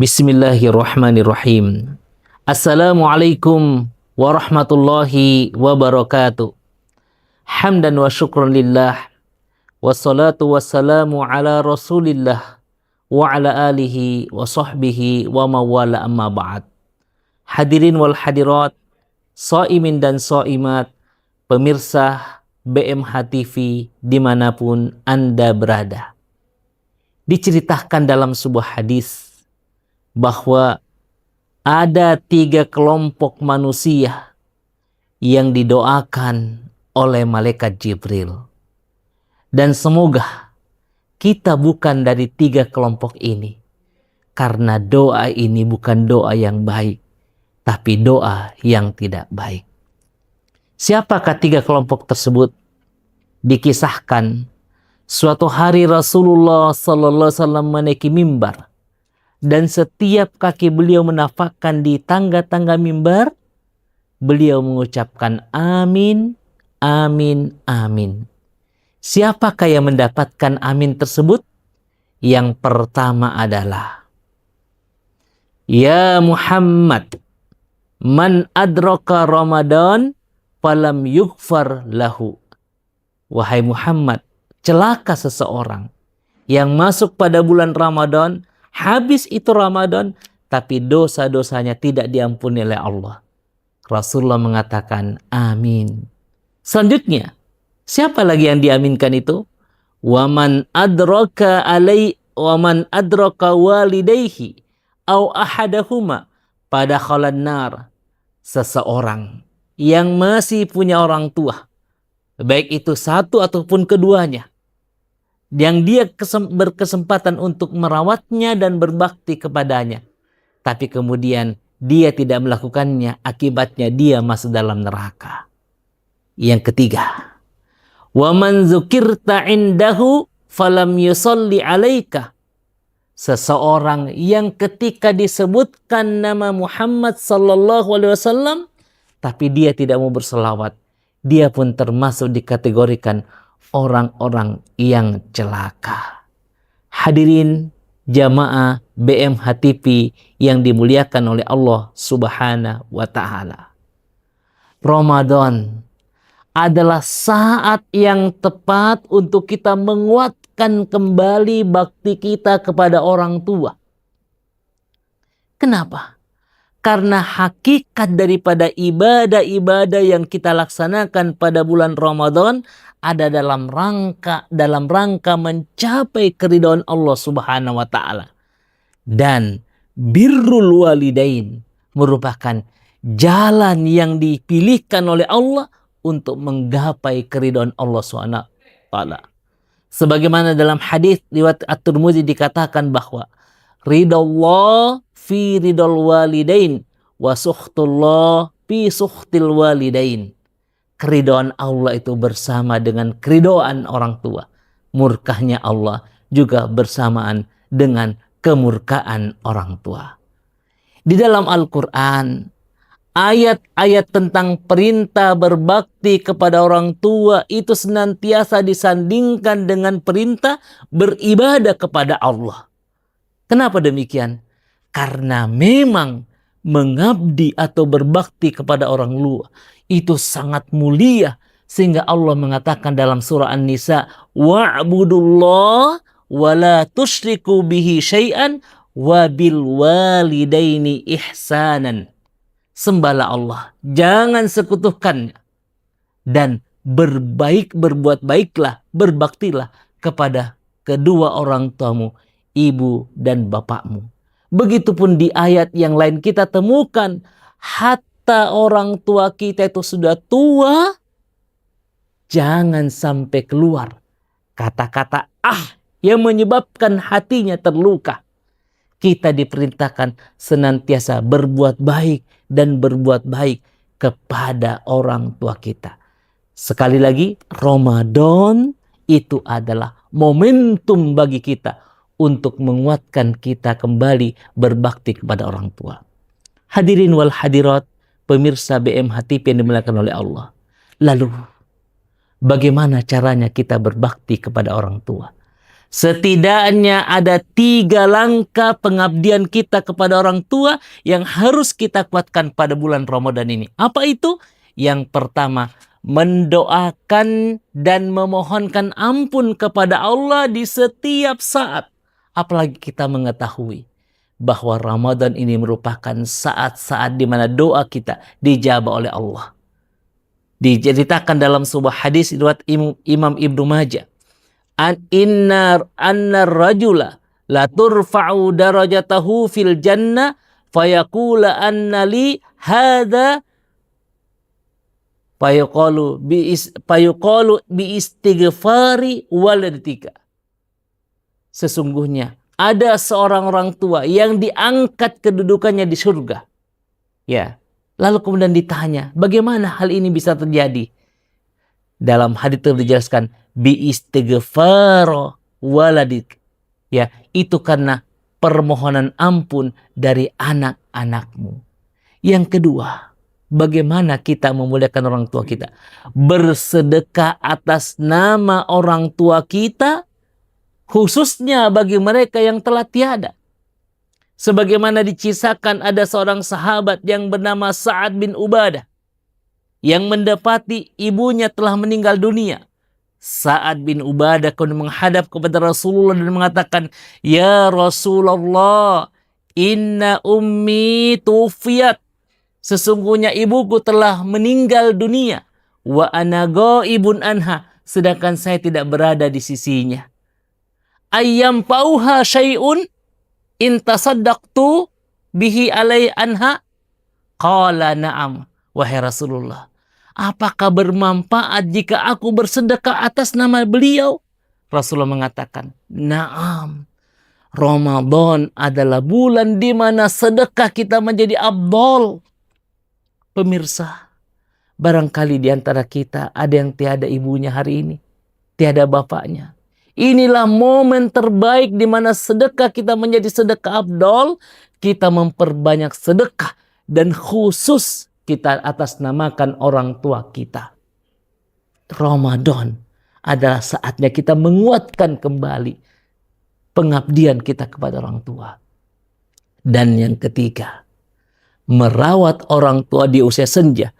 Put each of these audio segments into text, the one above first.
Bismillahirrahmanirrahim. Assalamualaikum warahmatullahi wabarakatuh. Hamdan wa syukran lillah. Wassalatu wassalamu ala rasulillah. Wa ala alihi wa sahbihi wa mawala amma ba'd. Hadirin wal hadirat, shaimin dan shaimat, pemirsa BMH TV dimanapun Anda berada. Diceritakan dalam sebuah hadis bahwa ada 3 kelompok manusia yang didoakan oleh malaikat Jibril. Dan semoga kita bukan dari 3 kelompok ini. Karena doa ini bukan doa yang baik, tapi doa yang tidak baik. Siapakah 3 kelompok tersebut? Dikisahkan suatu hari Rasulullah sallallahu alaihi wasallam menaiki mimbar. Dan setiap kaki beliau menafakkan di tangga-tangga mimbar, beliau mengucapkan amin, amin, amin. Siapakah yang mendapatkan amin tersebut? Yang pertama adalah, Ya Muhammad, man adraka Ramadan falam yughfar lahu. Wahai Muhammad, celaka seseorang yang masuk pada bulan Ramadan, habis itu Ramadan, tapi dosa-dosanya tidak diampuni oleh Allah. Rasulullah mengatakan amin. Selanjutnya, siapa lagi yang diaminkan itu? Waman adraka walidayhi au ahadahuma pada khalan nar. Seseorang yang masih punya orang tua, baik itu satu ataupun keduanya, yang dia berkesempatan untuk merawatnya dan berbakti kepadanya, tapi kemudian dia tidak melakukannya, akibatnya dia masuk dalam neraka. Yang ketiga, wa man dzukirta indahu falam yusalli alaika. Seseorang yang ketika disebutkan nama Muhammad sallallahu alaihi wasallam tapi dia tidak mau berselawat, dia pun termasuk dikategorikan orang-orang yang celaka. Hadirin jamaah BMH TV yang dimuliakan oleh Allah Subhanahu wa Ta'ala. Ramadan adalah saat yang tepat untuk kita menguatkan kembali bakti kita kepada orang tua. Kenapa? Karena hakikat daripada ibadah-ibadah yang kita laksanakan pada bulan Ramadan ada dalam rangka mencapai keridhaan Allah Subhanahu wa Ta'ala. Dan birrul walidain merupakan jalan yang dipilihkan oleh Allah untuk menggapai keridhaan Allah Subhanahu wa Ta'ala. Sebagaimana dalam hadis riwayat At-Tirmidzi dikatakan bahwa ridallah fi ridal walidain wa sukhtullah fi sukhtil walidain. Keridhaan Allah itu bersama dengan keridhaan orang tua. Murkahnya Allah juga bersamaan dengan kemurkaan orang tua. Di dalam Al-Quran, ayat-ayat tentang perintah berbakti kepada orang tua itu senantiasa disandingkan dengan perintah beribadah kepada Allah. Kenapa demikian? Karena memang mengabdi atau berbakti kepada orang tua itu sangat mulia, sehingga Allah mengatakan dalam surah An-Nisa, wa'budullah wa la tusyriku bihi syai'an wa bil walidaini ihsanan. Sembahlah Allah, jangan sekutukannya, dan berbuat baiklah, berbaktilah kepada kedua orang tuamu, ibu dan bapakmu. Begitupun di ayat yang lain kita temukan, hatta orang tua kita itu sudah tua, jangan sampai keluar kata-kata yang menyebabkan hatinya terluka. Kita diperintahkan senantiasa berbuat baik dan berbuat baik kepada orang tua kita. Sekali lagi, Ramadan itu adalah momentum bagi kita untuk menguatkan kita kembali berbakti kepada orang tua. Hadirin wal hadirat, pemirsa BMH TV yang dimuliakan oleh Allah. Lalu, bagaimana caranya kita berbakti kepada orang tua? Setidaknya ada 3 langkah pengabdian kita kepada orang tua yang harus kita kuatkan pada bulan Ramadan ini. Apa itu? Yang pertama, mendoakan dan memohonkan ampun kepada Allah di setiap saat. Apalagi kita mengetahui bahwa Ramadan ini merupakan saat-saat di mana doa kita dijabah oleh Allah. Diceritakan dalam sebuah hadis riwayat Imam Ibnu Majah. Anna rajula la turfa'u darajatahu fil jannah fayaqula anna li hadza fayuqalu bi istighfari walatika. Sesungguhnya ada seorang orang tua yang diangkat kedudukannya di surga. Ya. Lalu kemudian ditanya, bagaimana hal ini bisa terjadi? Dalam hadis itu dijelaskan bi istighfar waladik. Ya, itu karena permohonan ampun dari anak-anakmu. Yang kedua, bagaimana kita memuliakan orang tua kita? Bersedekah atas nama orang tua kita, khususnya bagi mereka yang telah tiada. Sebagaimana dikisahkan ada seorang sahabat yang bernama Sa'ad bin Ubadah yang mendapati ibunya telah meninggal dunia. Sa'ad bin Ubadah kemudian menghadap kepada Rasulullah dan mengatakan, "Ya Rasulullah, inna ummi tufiyat." Sesungguhnya ibuku telah meninggal dunia. Wa ana ghaibun anha. Sedangkan saya tidak berada di sisinya. Ayyam pauha syai'un in tasaddaqtu bihi alai anha? Qala na'am. Wahai Rasulullah, apakah bermanfaat jika aku bersedekah atas nama beliau? Rasulullah mengatakan, na'am. Ramadan adalah bulan di mana sedekah kita menjadi afdal. Pemirsa, barangkali di antara kita ada yang tiada ibunya hari ini, tiada bapaknya. Inilah momen terbaik di mana sedekah kita menjadi sedekah afdal. Kita memperbanyak sedekah dan khusus kita atasnamakan orang tua kita. Ramadan adalah saatnya kita menguatkan kembali pengabdian kita kepada orang tua. Dan yang ketiga, merawat orang tua di usia senja.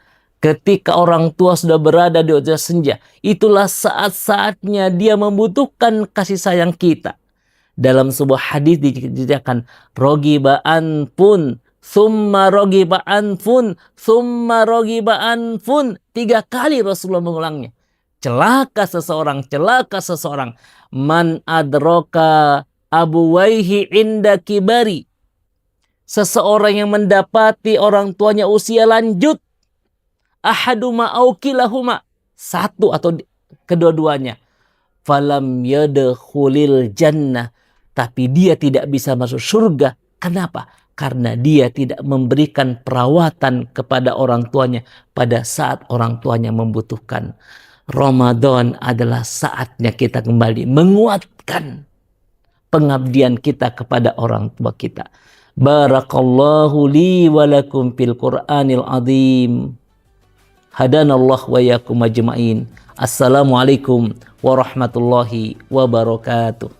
Ketika orang tua sudah berada di usia senja, itulah saat-saatnya dia membutuhkan kasih sayang kita. Dalam sebuah hadis diceritakan, rogiba anfun, summa rogiba anfun, summa rogiba anfun. 3 kali Rasulullah mengulangnya. Celaka seseorang. Man adroka abuwaihi inda kibari. Seseorang yang mendapati orang tuanya usia lanjut. Ahaduma au kilahuma, satu atau kedua-duanya. Falam yadkhulil jannah, tapi dia tidak bisa masuk surga. Kenapa? Karena dia tidak memberikan perawatan kepada orang tuanya pada saat orang tuanya membutuhkan. Ramadan adalah saatnya kita kembali menguatkan pengabdian kita kepada orang tua kita. Barakallahu li wa lakum fil Qur'anil azim. Hadanallah wa yakum ajma'in. Assalamualaikum warahmatullahi wabarakatuh.